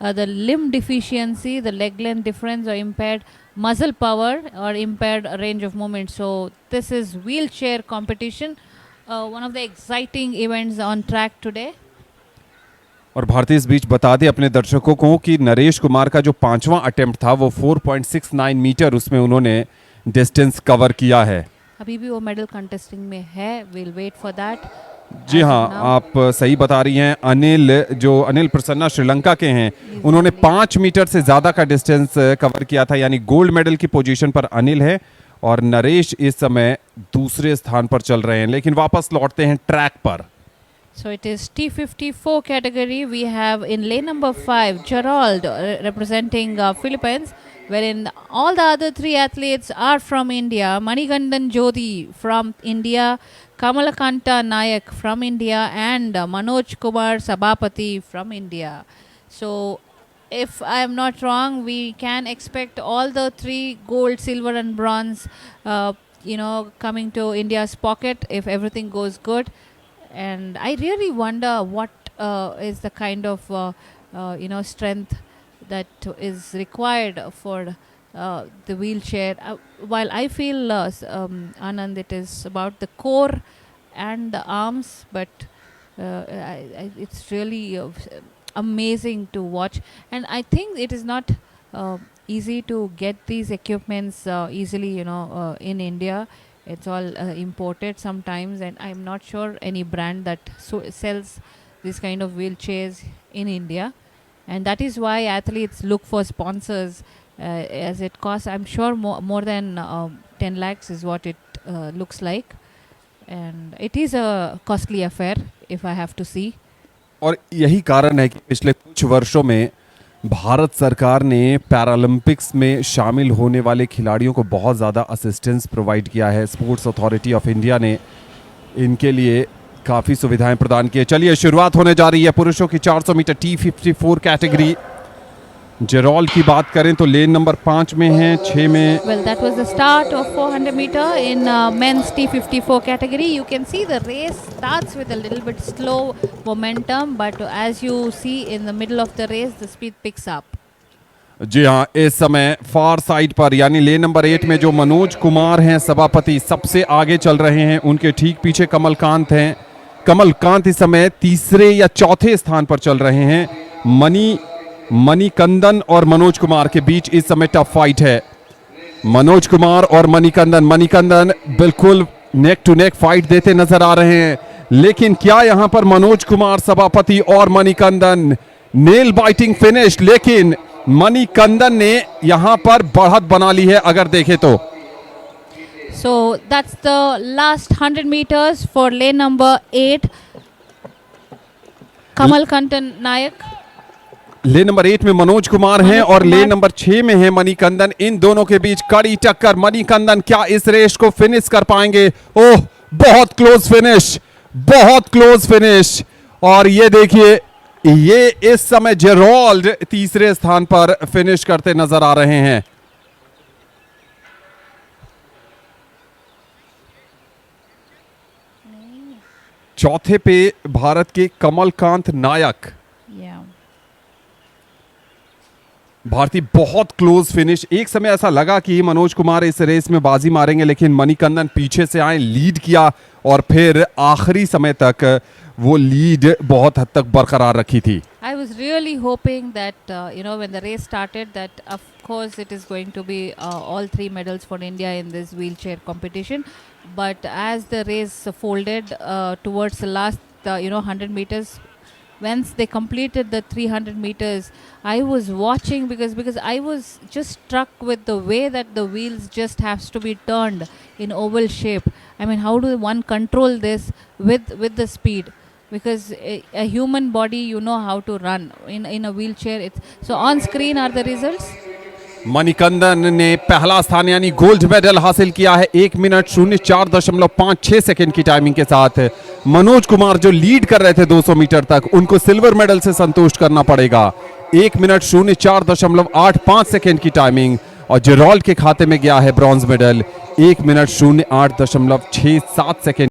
the limb deficiency, the leg length difference, or impaired muscle power, or impaired range of movement. So this is wheelchair competition, one of the exciting events on track today. और भारतीय इस बीच बता दें अपने दर्शकों को कि नरेश कुमार का जो 5वां अटेम्प्ट था वो 4.69 मीटर उसमें उन्होंने डिस्टेंस कवर किया है। अभी भी वो मेडल कंटेस्टिंग में है, विल वेट फॉर दैट। जी हाँ, आप सही बता रही हैं। अनिल प्रसन्ना श्रीलंका के हैं, उन्होंने 5 मीटर से ज़्यादा का डिस्टेंस कवर किया था, यानी गोल्ड मेडल की पोजीशन पर अनिल है और नरेश इस समय दूसरे स्थान पर चल रहे हैं। लेकिन वापस लौटते हैं ट्रैक पर। So it is T54 category. We have in lane number 5 Gerald representing Philippines, wherein all the other 3 athletes are from India. Manikandan Jyoti from India, Kamalakanta Nayak from India, and Manoj Kumar Sabapati from India. So if I am not wrong, we can expect all the 3 gold, silver and bronze coming to India's pocket if everything goes good. And I really wonder what is the kind of strength that is required for the wheelchair. While I feel Anand, it is about the core and the arms, but it's really amazing to watch. And I think it is not easy to get these equipments easily, in India. It's all imported sometimes, and I'm not sure any brand that sells this kind of wheelchairs in India. And that is why athletes look for sponsors, as it costs, I'm sure, more than 10 lakhs is what it looks like. And it is a costly affair, if I have to see. और यही कारण है कि पिछले कुछ वर्षों में भारत सरकार ने पैरालंपिक्स में शामिल होने वाले खिलाड़ियों को बहुत ज़्यादा असिस्टेंस प्रोवाइड किया है। स्पोर्ट्स अथॉरिटी ऑफ इंडिया ने इनके लिए काफ़ी सुविधाएं प्रदान की है। चलिए शुरुआत होने जा रही है पुरुषों की 400 मीटर T54 कैटेगरी। जेरोल्ड की बात करें तो लेन नंबर 5 में है, 6 में। Well, that was the start of 400 meter in men's T54 category. You can see the race starts with a little bit slow momentum, but as you see in the middle of the race, the speed picks up. जी हाँ, इस समय फार side पर यानी lane number 8 में जो मनोज कुमार हैं सभापति सबसे आगे चल रहे हैं। उनके ठीक पीछे कमलकांत हैं। कमलकांत इस समय तीसरे या चौथे स्थान पर चल रहे हैं। मणिकंदन और मनोज कुमार के बीच इस समय टफ फाइट है। मनोज कुमार और मणिकंदन बिल्कुल नेक टू नेक फाइट देते नजर आ रहे हैं। लेकिन क्या यहां पर मनोज कुमार सभापति और मणिकंदन नेल बाइटिंग फिनिश, लेकिन मणिकंदन ने यहां पर बढ़त बना ली है अगर देखें तो। So that's the last 100 meters for lane number 8. Kamalkantan Nayak. Lane number 8 में मनोज कुमार हैं और लेन नंबर 6 में है मणिकंदन। इन दोनों के बीच कड़ी टक्कर। मणिकंदन क्या इस रेस को फिनिश कर पाएंगे? ओह, बहुत क्लोज फिनिश। और ये देखिए, ये इस समय जेरोल्ड तीसरे स्थान पर फिनिश करते नजर आ रहे हैं। चौथे पे भारत के कमलकांत नायक। भारतीय बहुत क्लोज फिनिश। एक समय ऐसा लगा कि मनोज कुमार इस रेस में बाजी मारेंगे, लेकिन मणिकंदन पीछे से आए, लीड किया और फिर आखिरी समय तक वो लीड बहुत हद तक बरकरार रखी थी। I was really hoping that when the race started, that of course it is going to be all 3 medals for India in this wheelchair competition. But as the race folded towards the last 100 meters, once they completed the 300 meters, I was watching because I was just struck with the way that the wheels just has to be turned in oval shape. I mean, how do one control this with the speed? Because a human body, how to run in a wheelchair. So on screen are the results. Manikandan ने पहला स्थान यानी gold medal हासिल किया है 1 minute 04.56 second की timing के साथ। मनोज कुमार जो लीड कर रहे थे 200 मीटर तक, उनको सिल्वर मेडल से संतुष्ट करना पड़ेगा। 1 मिनट 04.85 सेकंड की टाइमिंग। और जेरोल्ड के खाते में गया है ब्रॉन्ज मेडल 1 मिनट 08.67 सेकंड।